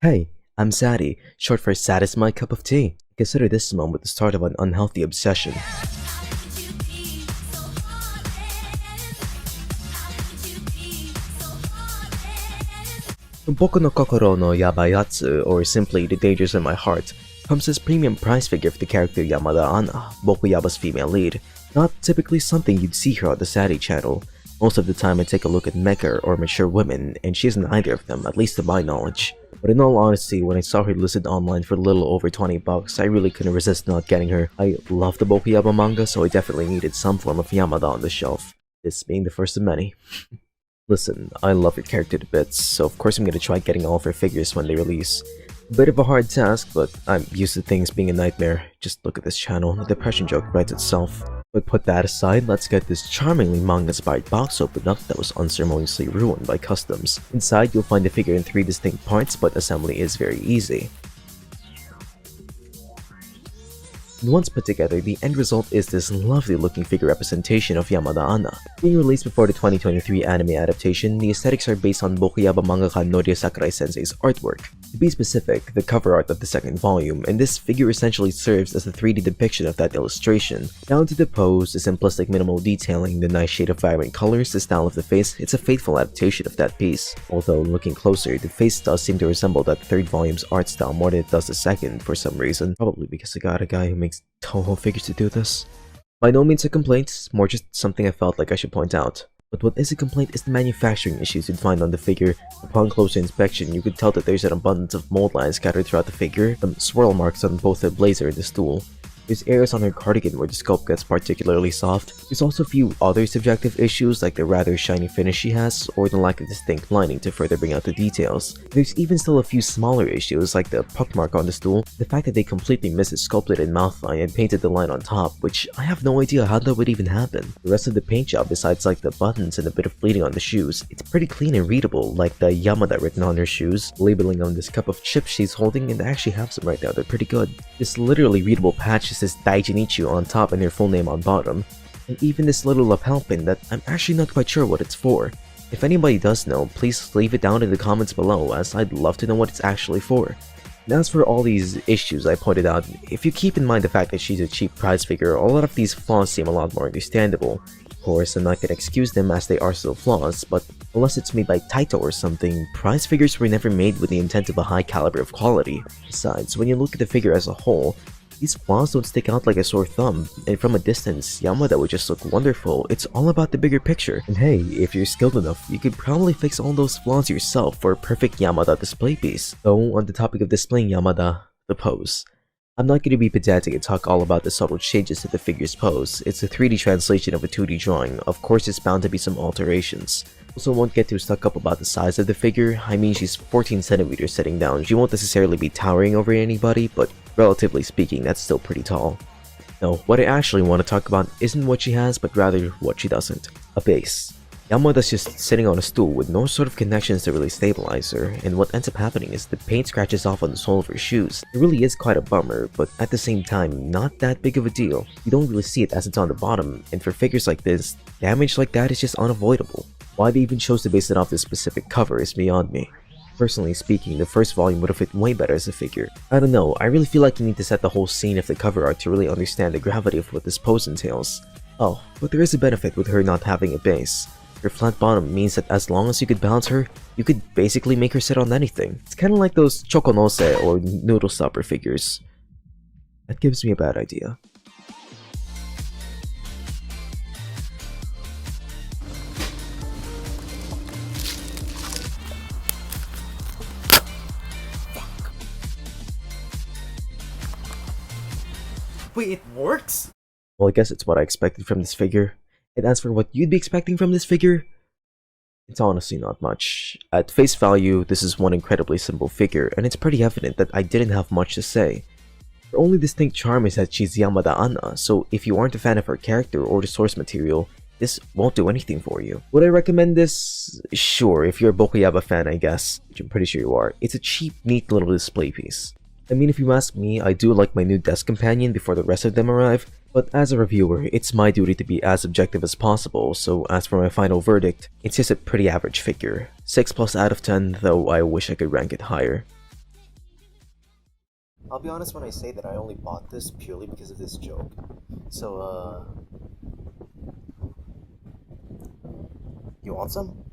Hey, I'm Sadi, short for Sad is my cup of tea. Consider this moment the start of an unhealthy obsession. From Boku no Kokoro no Yabayatsu, or simply The Dangers in My Heart, comes this premium prize figure for the character Yamada Anna, Bokuyaba's female lead. Not typically something you'd see here on the Sadi channel. Most of the time I take a look at mecha or mature women, and she isn't either of them, at least to my knowledge. But in all honesty, when I saw her listed online for a little over 20 bucks, I really couldn't resist not getting her. I love the Bokuyaba manga, so I definitely needed some form of Yamada on the shelf. This being the first of many. Listen, I love her character to bits, so of course I'm gonna try getting all of her figures when they release. A bit of a hard task, but I'm used to things being a nightmare. Just look at this channel, the depression joke writes itself. But put that aside, let's get this charmingly manga-inspired box opened up that was unceremoniously ruined by customs. Inside, you'll find the figure in 3 distinct parts, but assembly is very easy. And once put together, the end result is this lovely looking figure representation of Yamada Anna. Being released before the 2023 anime adaptation, the aesthetics are based on Bokuyaba mangaka Norio Sakurai-sensei's artwork. To be specific, the cover art of the second volume, and this figure essentially serves as a 3D depiction of that illustration. Down to the pose, the simplistic minimal detailing, the nice shade of vibrant colors, the style of the face, it's a faithful adaptation of that piece. Although, looking closer, the face does seem to resemble that third volume's art style more than it does the second for some reason, probably because I got a guy who makes Toho figures to do this. By no means a complaint, more just something I felt like I should point out. But what is a complaint is the manufacturing issues you'd find on the figure. Upon closer inspection, you could tell that there's an abundance of mold lines scattered throughout the figure, some swirl marks on both the blazer and the stool. There's areas on her cardigan where the sculpt gets particularly soft. There's also a few other subjective issues like the rather shiny finish she has, or the lack of distinct lining to further bring out the details. There's even still a few smaller issues like the puck mark on the stool, the fact that they completely missed the sculpted in mouth line and painted the line on top, which I have no idea how that would even happen. The rest of the paint job, besides like the buttons and a bit of bleeding on the shoes, it's pretty clean and readable, like the Yamada written on her shoes, labeling on this cup of chips she's holding, and I actually have some right now, they're pretty good. This literally readable patch says Daijinichu on top and her full name on bottom, and even this little lapel pin that I'm actually not quite sure what it's for. If anybody does know, please leave it down in the comments below, as I'd love to know what it's actually for. And as for all these issues I pointed out, if you keep in mind the fact that she's a cheap prize figure, a lot of these flaws seem a lot more understandable. Of course, I'm not gonna excuse them as they are still flaws, but unless it's made by Taito or something, prize figures were never made with the intent of a high caliber of quality. Besides, when you look at the figure as a whole, these flaws don't stick out like a sore thumb, and from a distance, Yamada would just look wonderful. It's all about the bigger picture. And hey, if you're skilled enough, you could probably fix all those flaws yourself for a perfect Yamada display piece. So, on the topic of displaying Yamada, the pose. I'm not going to be pedantic and talk all about the subtle changes to the figure's pose. It's a 3D translation of a 2D drawing. Of course, there's bound to be some alterations. Also, won't get too stuck up about the size of the figure. I mean, she's 14 centimeters sitting down. She won't necessarily be towering over anybody, but relatively speaking, that's still pretty tall. No, what I actually want to talk about isn't what she has, but rather what she doesn't. A base. Yamada's just sitting on a stool with no sort of connections to really stabilize her, and what ends up happening is the paint scratches off on the sole of her shoes. It really is quite a bummer, but at the same time, not that big of a deal. You don't really see it as it's on the bottom, and for figures like this, damage like that is just unavoidable. Why they even chose to base it off this specific cover is beyond me. Personally speaking, the first volume would have fit way better as a figure. I don't know, I really feel like you need to set the whole scene of the cover art to really understand the gravity of what this pose entails. Oh, but there is a benefit with her not having a base. Her flat bottom means that as long as you could balance her, you could basically make her sit on anything. It's kinda like those chokonose or noodle stopper figures. That gives me a bad idea. Wait, it works? Well, I guess it's what I expected from this figure. And as for what you'd be expecting from this figure, it's honestly not much. At face value, this is one incredibly simple figure, and it's pretty evident that I didn't have much to say. Her only distinct charm is that she's Yamada Anna, so if you aren't a fan of her character or the source material, this won't do anything for you. Would I recommend this? Sure, if you're a Bokuyaba fan, I guess, which I'm pretty sure you are. It's a cheap, neat little display piece. I mean, if you ask me, I do like my new desk companion before the rest of them arrive, but as a reviewer, it's my duty to be as objective as possible, so as for my final verdict, it's just a pretty average figure. 6+ out of 10, though I wish I could rank it higher. I'll be honest when I say that I only bought this purely because of this joke. So, you want some?